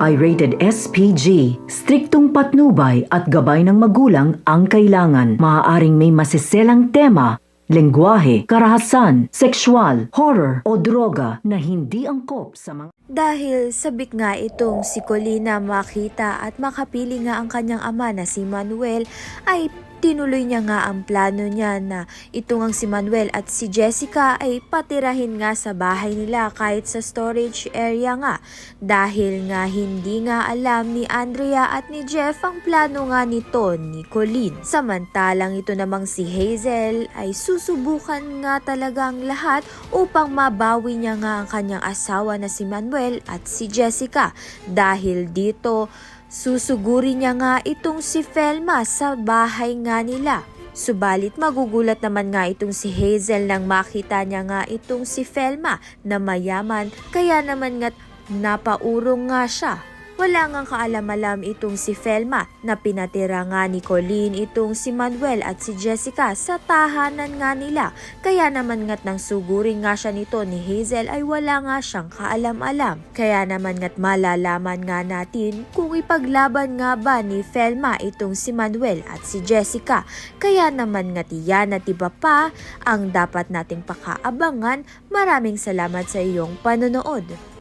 ay rated SPG. Striktong patnubay at gabay ng magulang ang kailangan. Maaaring may masiselang tema, lengguwahe, karahasan, sexual, horror o droga na hindi angkop sa mga... Dahil sabik nga itong si Colleen na makita at makapili nga ang kanyang ama na si Manuel, ay tinuloy niya nga ang plano niya na itong ang si Manuel at si Jessica ay patirahin nga sa bahay nila kahit sa storage area nga. Dahil nga hindi nga alam ni Andrea at ni Jeff ang plano nga nito ni Colleen. Samantalang ito namang si Hazel ay susubukan nga talagang lahat upang mabawi niya nga ang kanyang asawa na si Manuel at si Jessica. Dahil dito, susuguri niya nga itong si Felma sa bahay nga nila. Subalit magugulat naman nga itong si Hazel nang makita niya nga itong si Felma na mayaman, kaya naman nga napaurong nga siya. Wala ngang kaalam-alam itong si Felma na pinatira nga ni Colleen itong si Manuel at si Jessica sa tahanan nga nila. Kaya naman nga't nang sugurin nga siya nito ni Hazel ay wala nga siyang kaalam-alam. Kaya naman nga't malalaman nga natin kung ipaglaban nga ba ni Felma itong si Manuel at si Jessica. Kaya naman nga't yan at iba pa ang dapat nating pakaabangan. Maraming salamat sa iyong panonood.